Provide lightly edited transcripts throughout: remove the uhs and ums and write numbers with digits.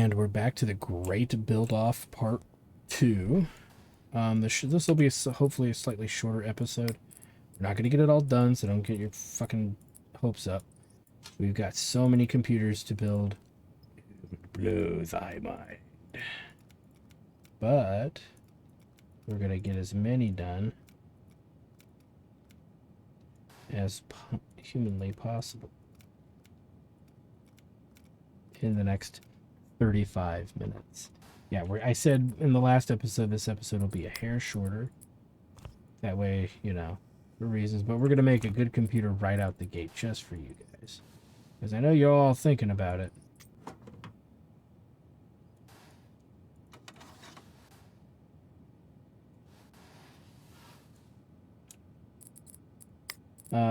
And we're back to the great build-off part 2. This will be hopefully a slightly shorter episode. We're not going to get it all done, so don't get your fucking hopes up. We've got so many computers to build. It blows thy mind. But we're going to get as many done as humanly possible in the next 35 minutes. Yeah, I said in the last episode, this episode will be a hair shorter. That way, you know, for reasons. But we're going to make a good computer right out the gate just for you guys. Because I know you're all thinking about it.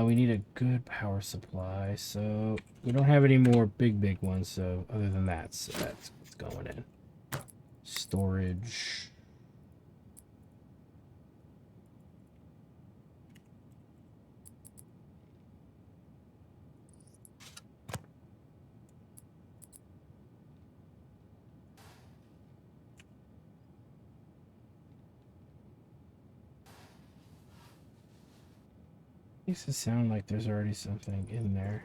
We need a good power supply. So we don't have any more big ones. So other than that, so that's what's going in. Storage. Makes it sound like there's already something in there.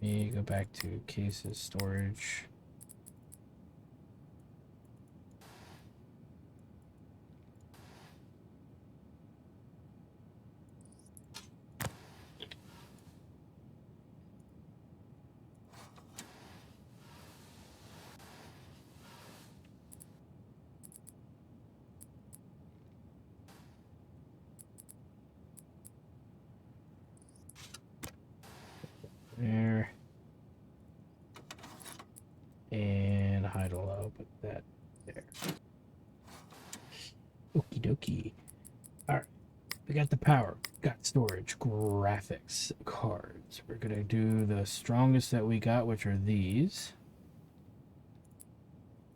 Let me go back to cases, storage. There. And hide low, put that there. Okie dokie. Alright. We got the power, got storage, graphics cards. We're gonna do the strongest that we got, which are these.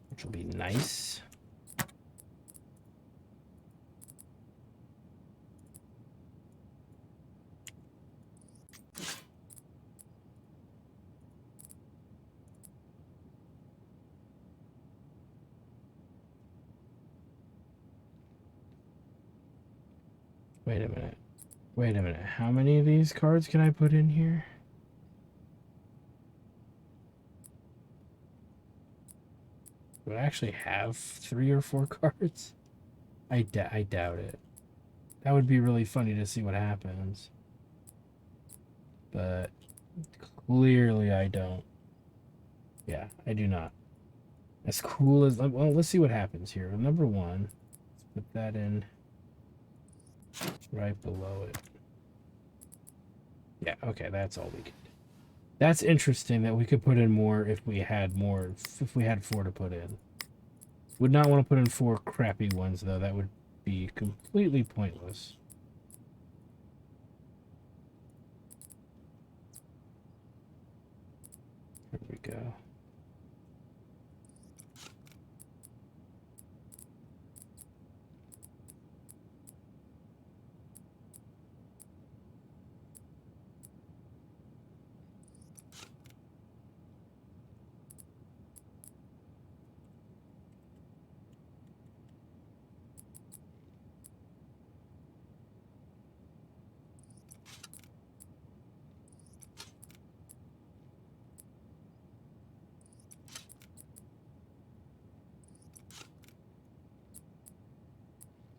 Which will be nice. Wait a minute. Wait a minute. How many of these cards can I put in here? Do I actually have 3 or 4 cards? I doubt it. That would be really funny to see what happens. But clearly I don't. Yeah, I do not. As cool as... Well, let's see what happens here. Number 1. Let's put that in right below it. Yeah, okay, that's all we could do. That's interesting that we could put in more if we had more, if we had 4 to put in. Would not want to put in 4 crappy ones, though. That would be completely pointless. There we go.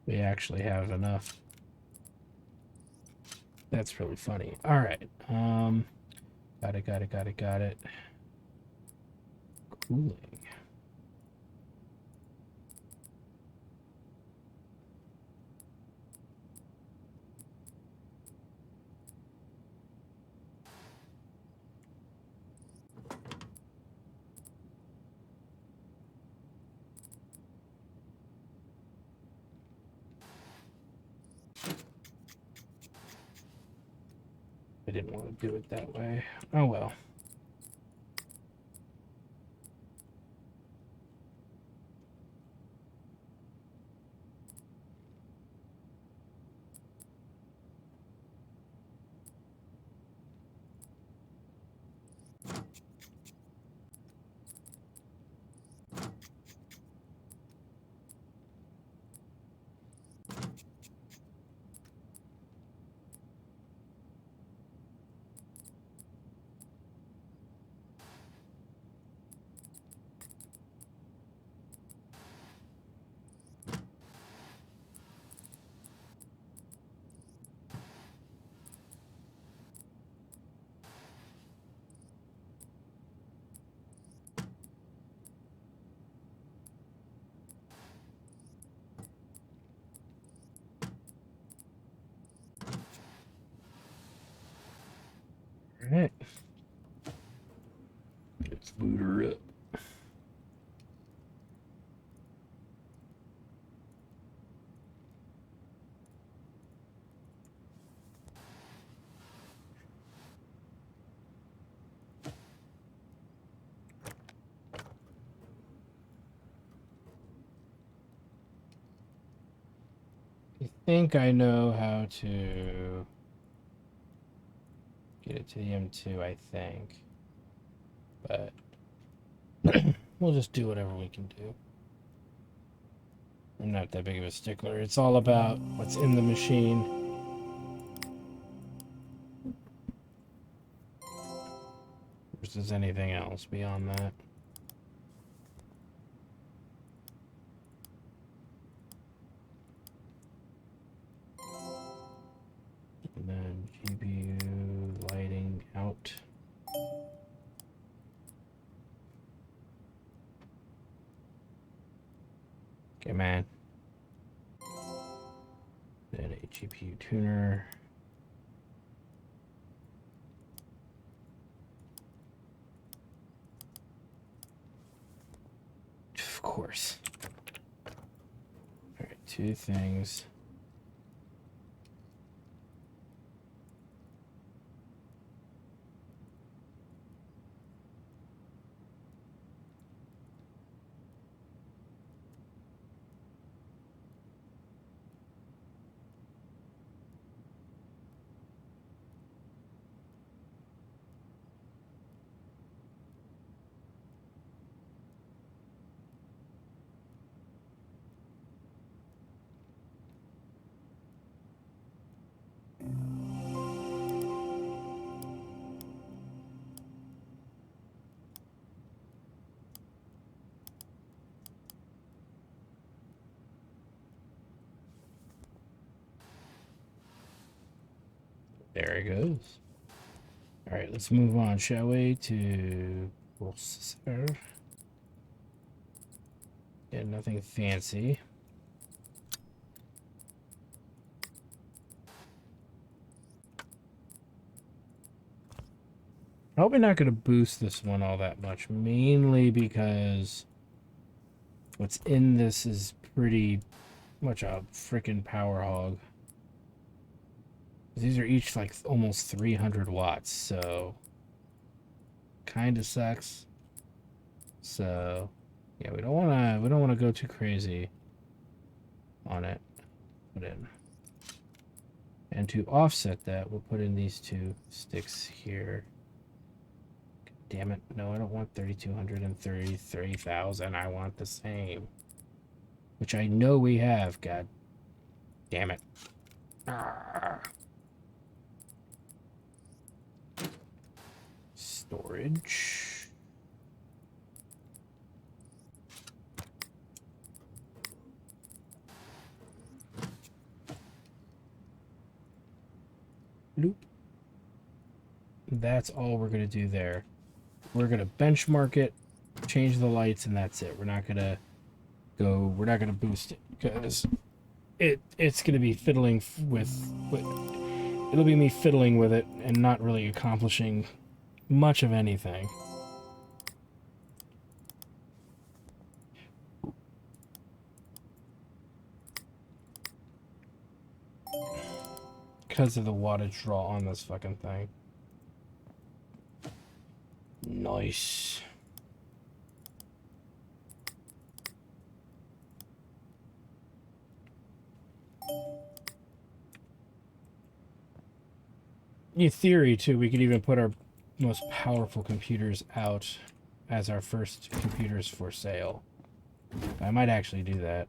We actually have enough. That's really funny. All right. Got it. Cooling. didn't want to do it that way. Oh well. All right. Let's boot her up. I think I know how to get it to the M2, I think. But we'll just do whatever we can do. I'm not that big of a stickler. It's all about what's in the machine. Versus anything else beyond that. And then GPU lighting out. Okay, man. Then a GPU tuner. Of course. All right, two things. There it goes. All right, let's move on, shall we, to processor. Yeah, nothing fancy. Probably not going to boost this one all that much, mainly because what's in this is pretty much a freaking power hog. These are each like almost 300 watts, so kind of sucks. So yeah, we don't want to go too crazy on it. Put in. And to offset that, we'll put in these two sticks here. Damn it. No, I don't want 3,200 and 33,000. I want the same. Which I know we have. God damn it. Arrgh. Storage. Loop. That's all we're going to do there. We're going to benchmark it, change the lights, and that's it. We're not going to boost it because it's going to be fiddling with it'll be me fiddling with it and not really accomplishing much of anything. Because of the wattage draw on this fucking thing. Nice. In theory, too, we could even put our most powerful computers out as our first computers for sale. I might actually do that.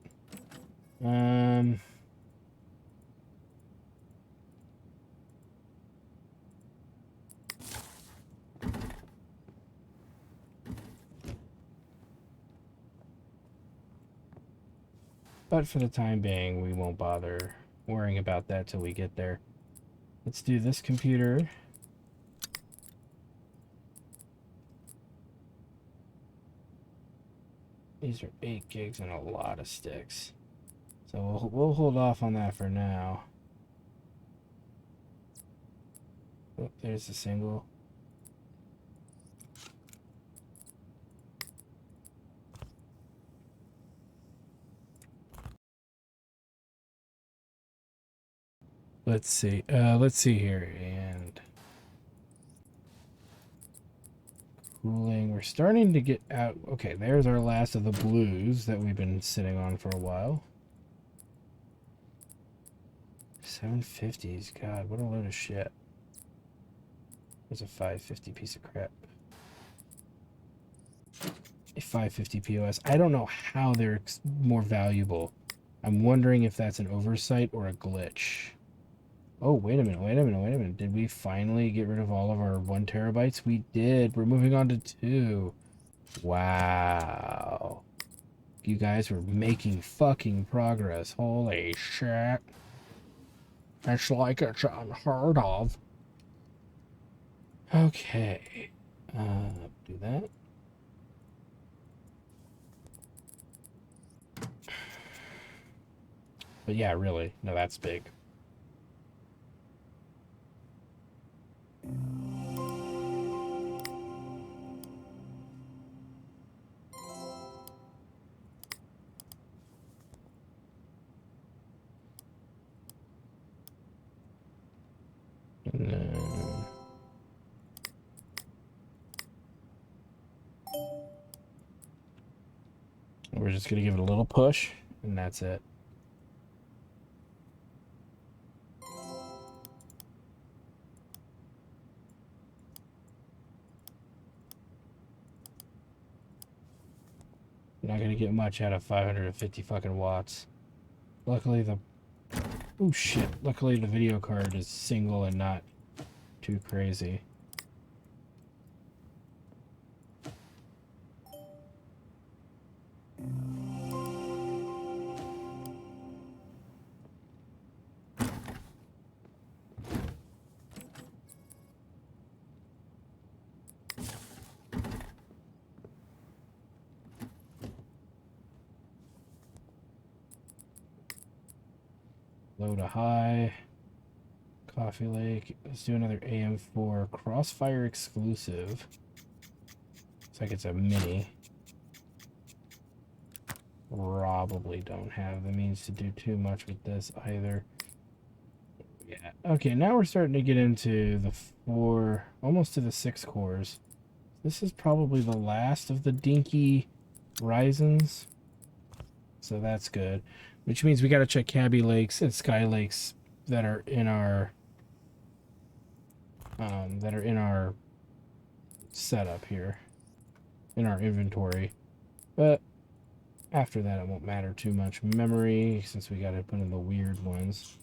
But for the time being, we won't bother worrying about that till we get there. Let's do this computer. These are 8 gigs and a lot of sticks. So we'll hold off on that for now. Oh, there's the single. Let's see here, and cooling. We're starting to get out. Okay, there's our last of the blues that we've been sitting on for a while. 750s, God, what a load of shit. There's a 550 piece of crap. A 550 POS. I don't know how they're more valuable. I'm wondering if that's an oversight or a glitch. Oh, wait a minute. Did we finally get rid of all of our 1 terabytes? We did. We're moving on to 2. Wow. You guys were making fucking progress. Holy shit. It's like it's unheard of. Okay. Do that. But yeah, really. No, that's big. And then we're just going to give it a little push, and that's it. You're not going to get much out of 550 fucking watts. Luckily the... Oh shit. Luckily the video card is single and not too crazy. Load a high. Coffee Lake. Let's do another AM4 Crossfire exclusive. Looks like it's a mini. Probably don't have the means to do too much with this either. Yeah. Okay, now we're starting to get into the 4, almost to the 6 cores. This is probably the last of the dinky Ryzens. So that's good. Which means we got to check Kaby Lakes and Sky Lakes that are in our setup here, in our inventory. But after that, it won't matter too much. Memory, since we got to put in the weird ones.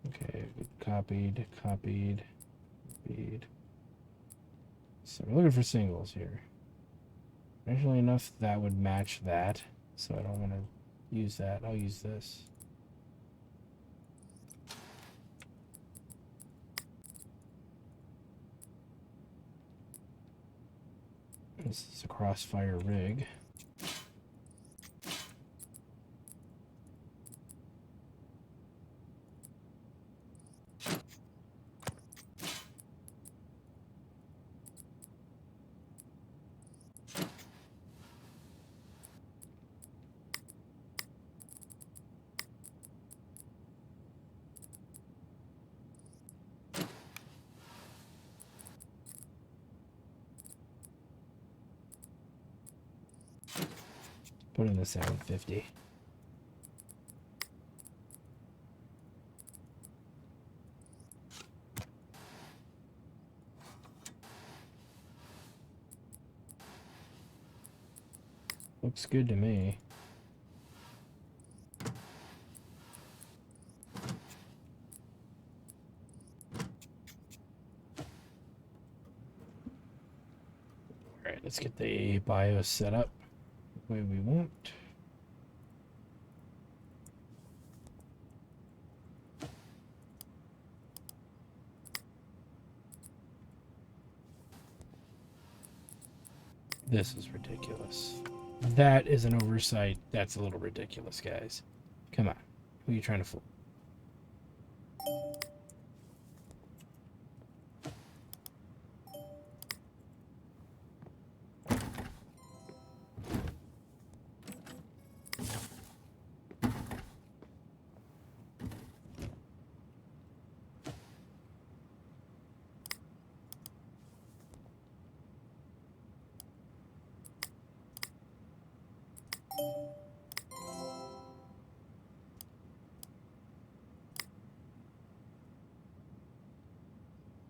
Okay, copied. So we're looking for singles here. Actually enough that would match that, so I don't want to use that. I'll use this. This is a Crossfire rig. Put in the 750. Looks good to me. Alright, let's get the BIOS set up the way we want. This is ridiculous. That is an oversight. That's a little ridiculous, guys. Come on. Who are you trying to fool?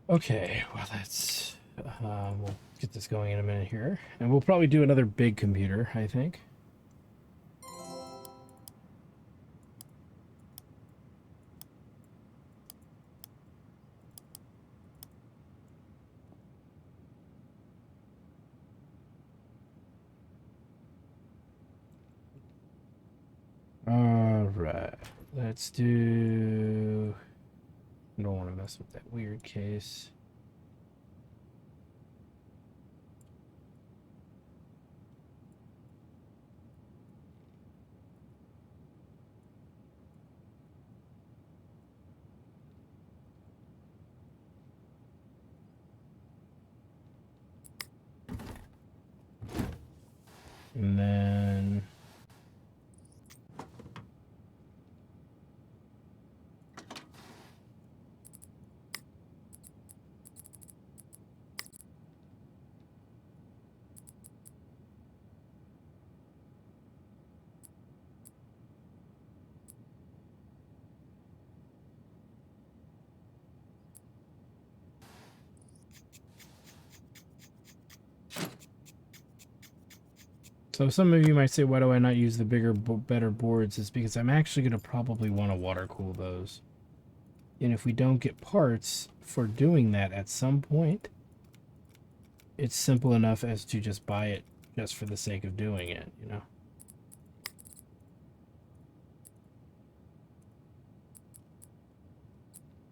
Okay, well that's... we'll get this going in a minute here. And we'll probably do another big computer, I think. Alright, let's do... I don't want to mess with that weird case. And then... So some of you might say, why do I not use the bigger, better boards? It's because I'm actually going to probably want to water cool those. And if we don't get parts for doing that at some point, it's simple enough as to just buy it just for the sake of doing it, you know?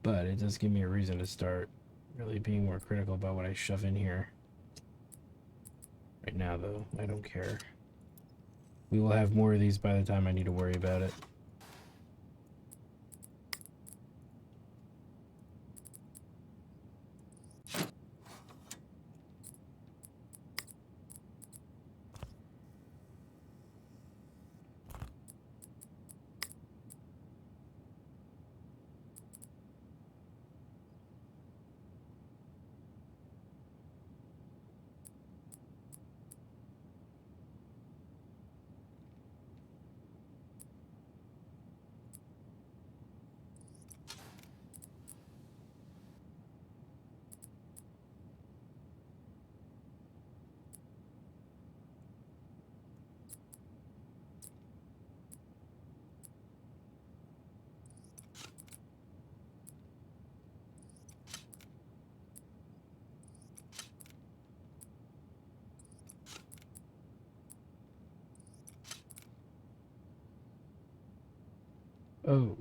But it does give me a reason to start really being more critical about what I shove in here. Right now, though, I don't care. We will have more of these by the time I need to worry about it. Oh.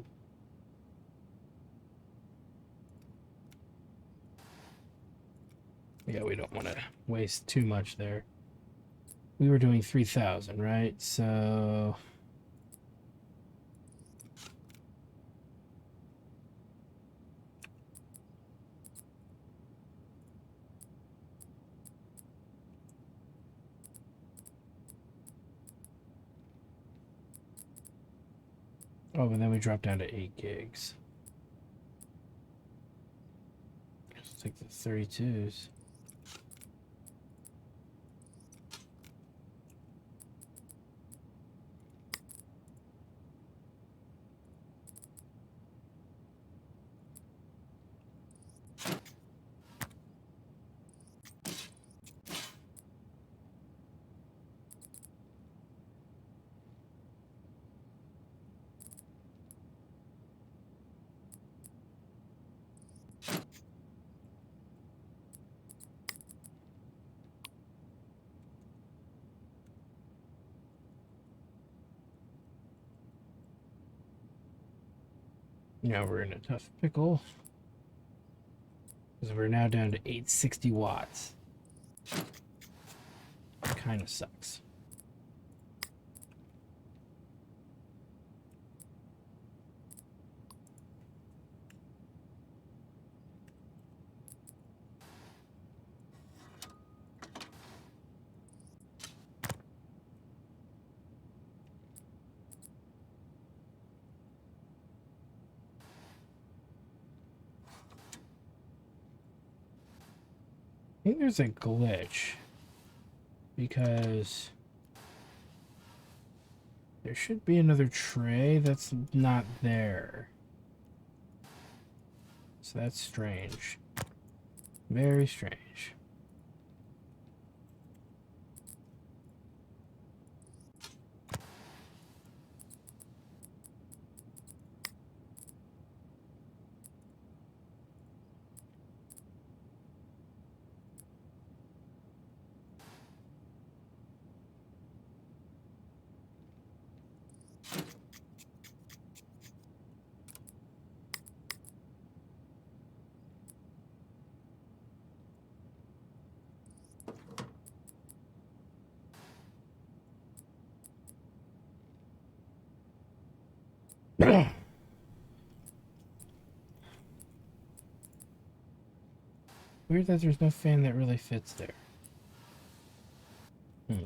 Yeah, we don't want to waste too much there. We were doing 3,000, right? So... Oh, and then we drop down to 8 gigs. Let's take the 32s. Now we're in a tough pickle. Because we're now down to 860 watts. Kind of sucks. I think there's a glitch because there should be another tray that's not there. So that's strange. Very strange. Weird that there's no fan that really fits there. Hmm.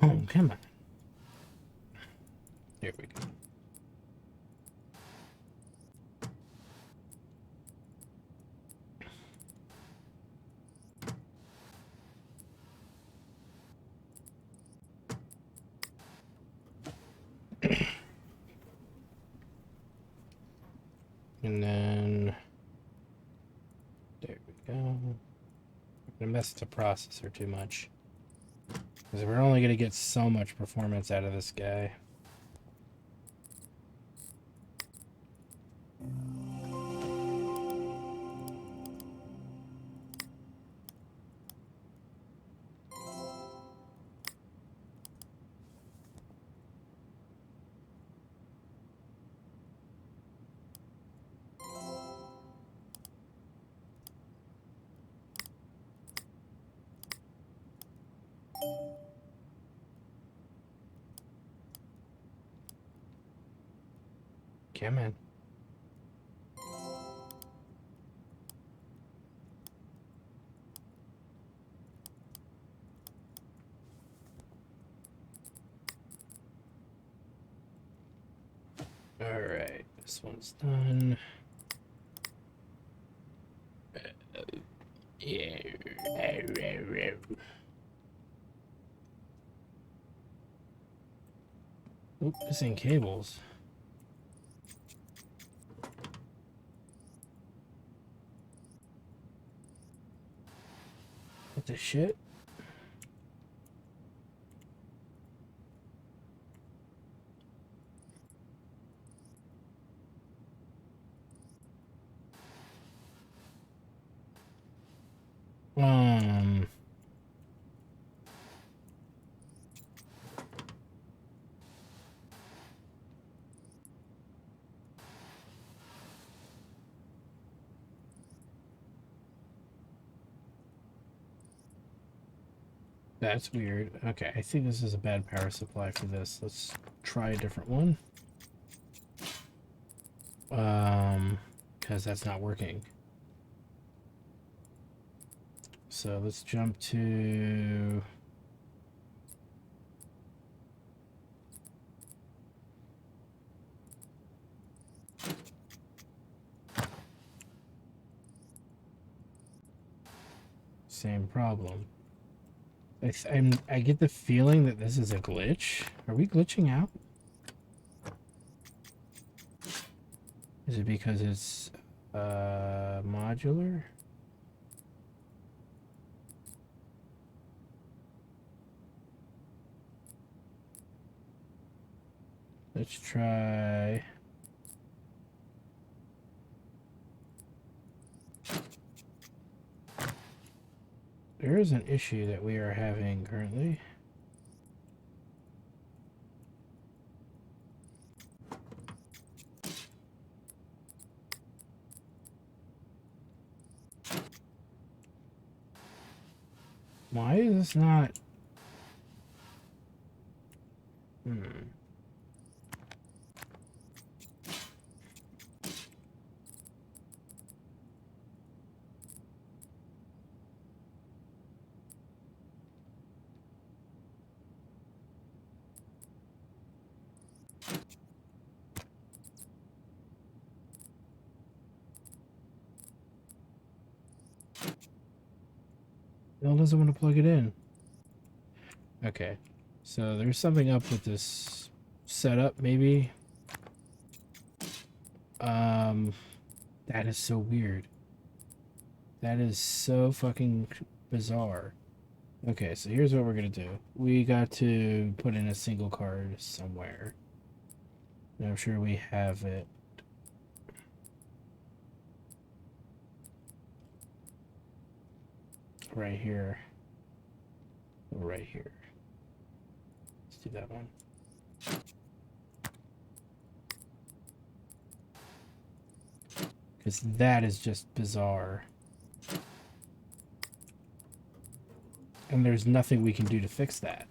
Oh, come on. There we go. And then there we go. I'm gonna mess the processor too much. Because we're only gonna get so much performance out of this guy. Come on. Alright, this one's done. Yeah. Oop, missing cables. What the shit? Um. That's weird. Okay, I think this is a bad power supply for this. Let's try a different one. Because that's not working. So let's jump to... Same problem. I get the feeling that this is a glitch. Are we glitching out? Is it because it's Modular. Let's try. There is an issue that we are having currently. Why is this not? Bill doesn't want to plug it in. Okay, so there's something up with this setup, maybe. That is so weird. That is so fucking bizarre. Okay, so here's what we're gonna do. We got to put in a single card somewhere. And I'm sure we have it. Right here. Right here. Let's do that one. Because that is just bizarre. And there's nothing we can do to fix that.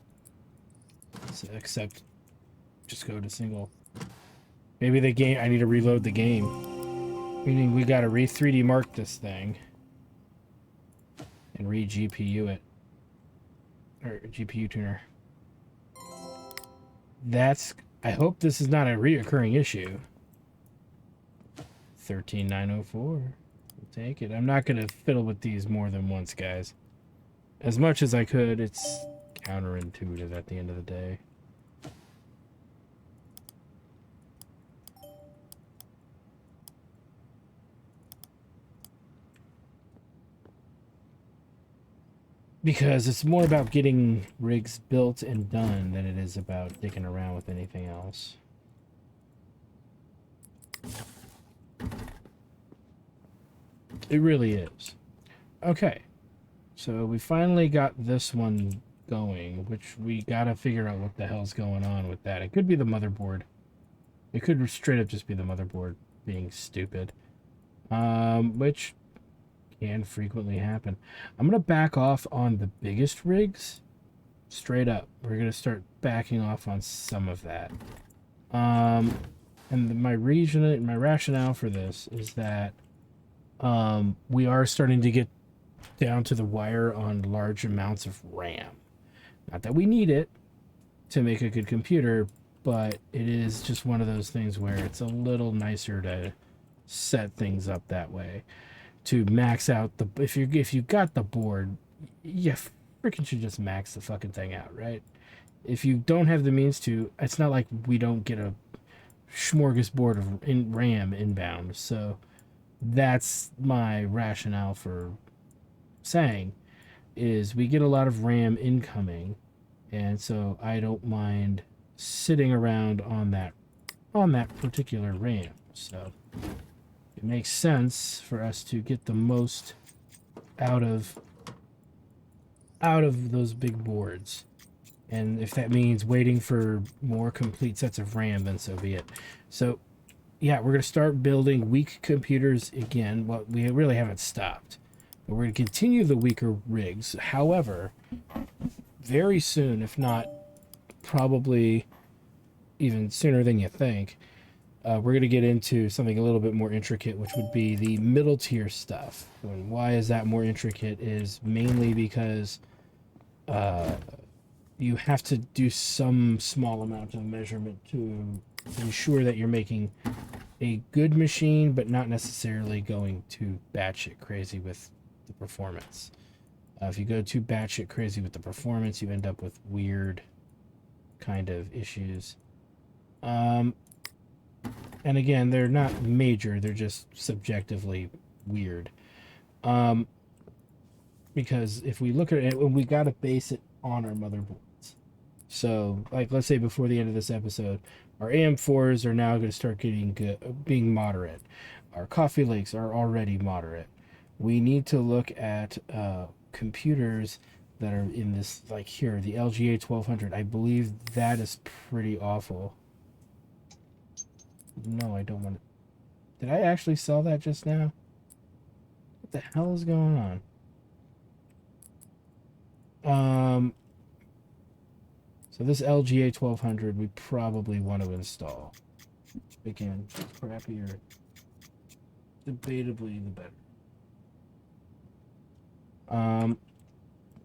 So, except just go to single. Maybe the game, I need to reload the game. Meaning we gotta 3D mark this thing. And re-GPU it. Or GPU tuner. That's... I hope this is not a reoccurring issue. 13904. We'll take it. I'm not going to fiddle with these more than once, guys. As much as I could, it's counterintuitive at the end of the day. Because it's more about getting rigs built and done than it is about dicking around with anything else. It really is. Okay. So we finally got this one going, which we gotta figure out what the hell's going on with that. It could be the motherboard. It could straight up just be the motherboard being stupid. Which can frequently happen. I'm gonna back off on the biggest rigs. Straight up. We're gonna start backing off on some of that. And my rationale for this is that we are starting to get down to the wire on large amounts of RAM. Not that we need it to make a good computer, but it is just one of those things where it's a little nicer to set things up that way. To max out the... If you got the board, you freaking should just max the fucking thing out, right? If you don't have the means to, it's not like we don't get a smorgasbord of RAM inbound. So that's my rationale for saying is we get a lot of RAM incoming, and so I don't mind sitting around on that particular RAM. So it makes sense for us to get the most out of those big boards. And if that means waiting for more complete sets of RAM, then so be it. So yeah, we're going to start building weak computers again. Well, we really haven't stopped. But we're going to continue the weaker rigs. However, very soon, if not probably even sooner than you think, we're going to get into something a little bit more intricate, which would be the middle tier stuff. And why is that more intricate is mainly because you have to do some small amount of measurement to ensure that you're making a good machine, but not necessarily going too batshit crazy with the performance. If you go too batshit crazy with the performance, you end up with weird kind of issues. And again, they're not major, they're just subjectively weird. Because if we look at it, we got to base it on our motherboards. So, like, let's say before the end of this episode, our AM4s are now going to start getting good, being moderate. Our Coffee Lakes are already moderate. We need to look at computers that are in this, like here, the LGA 1200. I believe that is pretty awful. No, I don't want to. Did I actually sell that just now? What the hell is going on? So this LGA 1200 we probably want to install. Again, crappier, debatably the better.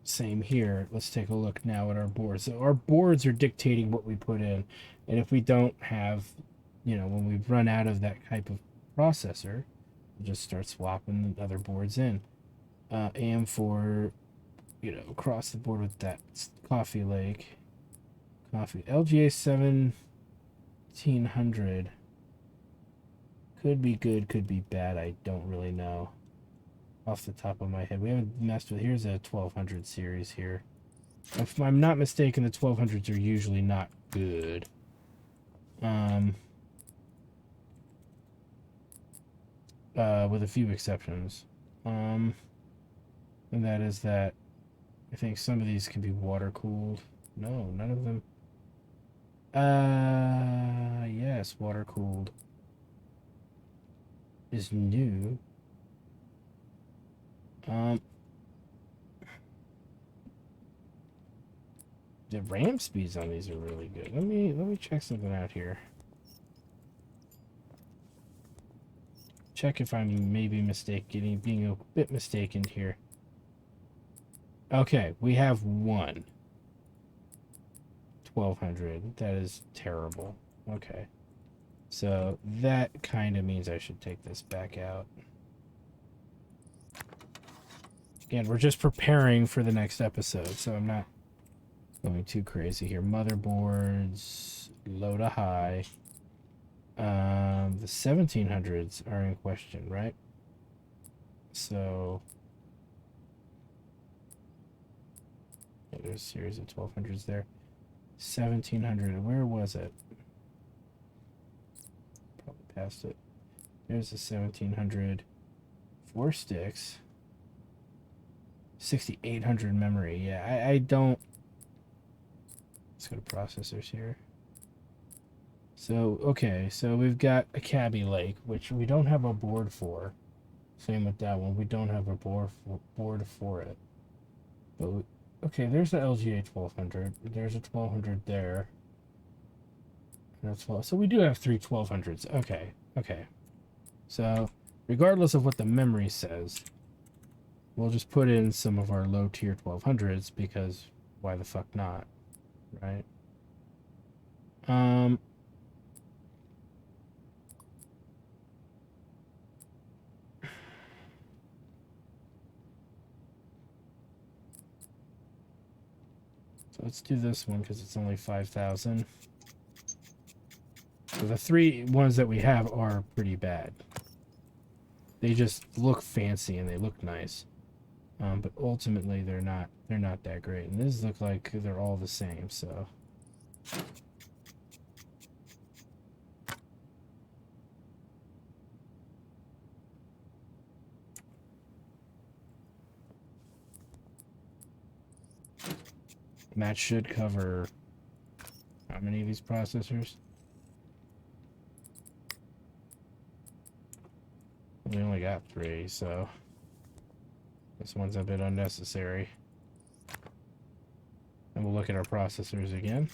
Same here. Let's take a look now at our boards. So our boards are dictating what we put in, and if we don't have, when we run out of that type of processor, we'll just start swapping the other boards in. AM4, across the board with that Coffee Lake. LGA 1700 could be good, could be bad. I don't really know off the top of my head. We haven't messed with. Here's a 1200 series here. If I'm not mistaken, the 1200s are usually not good. With a few exceptions. And that is that I think some of these can be water cooled. No, none of them. Yes, water cooled is new. The RAM speeds on these are really good. Let me check something out here. Check if I'm maybe being a bit mistaken here. Okay, we have one 1200. That is terrible. Okay. So that kind of means I should take this back out. Again, we're just preparing for the next episode, so I'm not going too crazy here. Motherboards, low to high. The 1700s are in question, right? So yeah, there's a series of 1200s there. 1700, where was it? Probably past it. There's the 1700. 4 sticks. 6800 memory. Yeah, I don't. Let's go to processors here. So, okay, so we've got a Kaby Lake, which we don't have a board for. Same with that one. We don't have a board for it. But okay, there's the LGA 1200. There's a 1200 there. And that's 12. So we do have 3 1200s. Okay, okay. So, regardless of what the memory says, we'll just put in some of our low tier 1200s because why the fuck not, right? So let's do this one because it's only 5,000. So the 3 ones that we have are pretty bad. They just look fancy and they look nice. But ultimately they're not that great. And these look like they're all the same, so that should cover how many of these processors? We only got 3, so this one's a bit unnecessary. And we'll look at our processors again.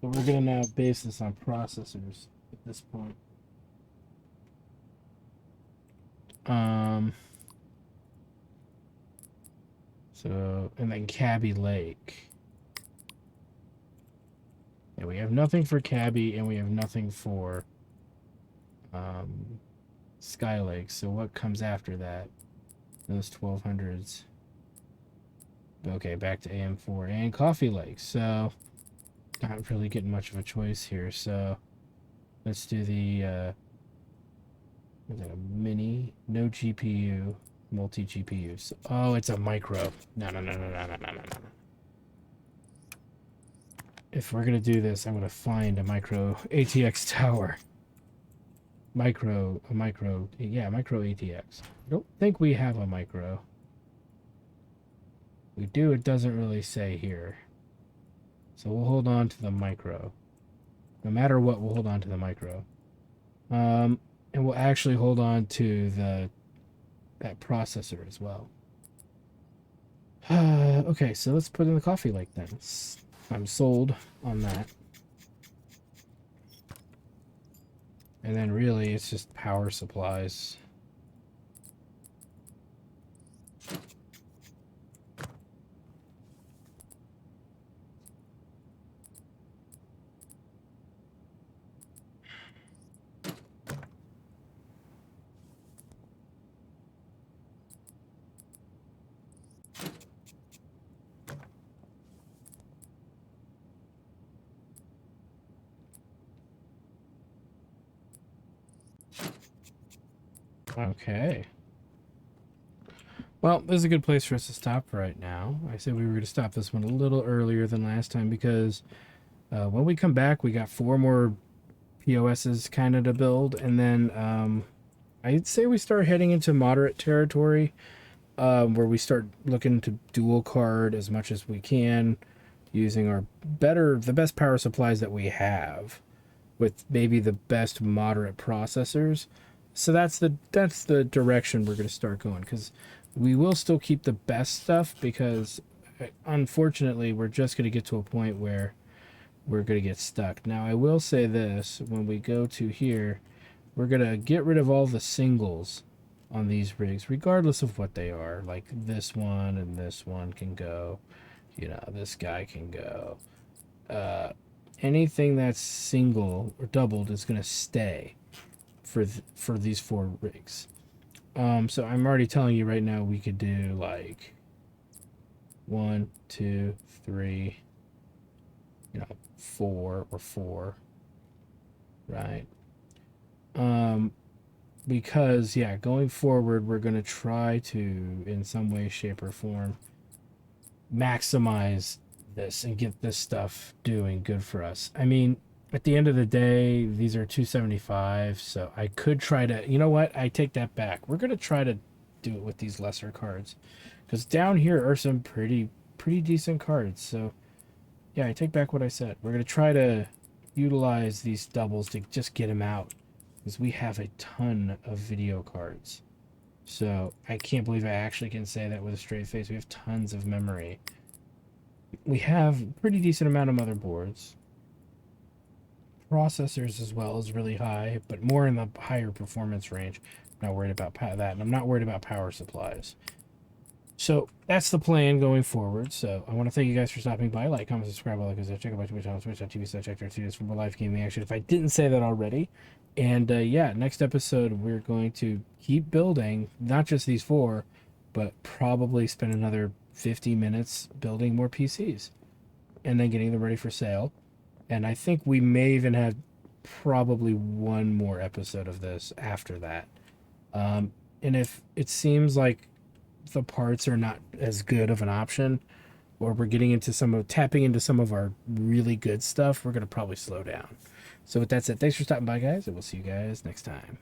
But we're gonna now base this on processors at this point. So, and then Kaby Lake. Yeah, we have nothing for Kaby, and we have nothing for Skylake. So what comes after that? Those 1200s. Okay, back to AM4 and Coffee Lake. So not really getting much of a choice here. So Let's do the is it a mini, no GPU, multi GPUs. Oh, it's a micro. No, no, no, no, no, no, no, no, no. If we're gonna do this, I'm gonna find a micro ATX tower. Micro ATX. I don't think we have a micro. We do, it doesn't really say here. So we'll hold on to the micro. No matter what, we'll hold on to the micro. And we'll actually hold on to that processor as well. Okay, so let's put in the Coffee Lake then. I'm sold on that. And then really, it's just power supplies. Okay. Well, this is a good place for us to stop right now. I said we were going to stop this one a little earlier than last time because when we come back, we got 4 more POSs kind of to build. And then I'd say we start heading into moderate territory where we start looking to dual card as much as we can using the best power supplies that we have with maybe the best moderate processors. So that's the direction we're going to start going, because we will still keep the best stuff, because unfortunately we're just going to get to a point where we're going to get stuck. Now I will say this, when we go to here, we're going to get rid of all the singles on these rigs regardless of what they are. Like this one and this one can go, you know, this guy can go. Anything that's single or doubled is going to stay for these 4 rigs. So I'm already telling you right now, we could do like 1, 2, 3, 4 or 4, right? Because yeah, going forward, we're going to try to, in some way, shape, or form, maximize this and get this stuff doing good for us. I mean, at the end of the day, these are 275, so I could try to, you know what, I take that back. We're going to try to do it with these lesser cards, because down here are some pretty decent cards. So yeah, I take back what I said. We're going to try to utilize these doubles to just get them out, because we have a ton of video cards. So I can't believe I actually can say that with a straight face. We have tons of memory. We have a pretty decent amount of motherboards. Processors as well is really high, but more in the higher performance range. I'm not worried about that, and I'm not worried about power supplies. So that's the plan going forward. So I want to thank you guys for stopping by. Like, comment, subscribe, like, check out my Twitch channel, twitch.tv/actor2 for more live gaming action if I didn't say that already. And yeah, next episode we're going to keep building, not just these 4, but probably spend another 50 minutes building more PCs and then getting them ready for sale. And I think we may even have probably 1 more episode of this after that. And if it seems like the parts are not as good of an option, or we're getting into tapping into some of our really good stuff, we're going to probably slow down. So with that said, thanks for stopping by, guys, and we'll see you guys next time.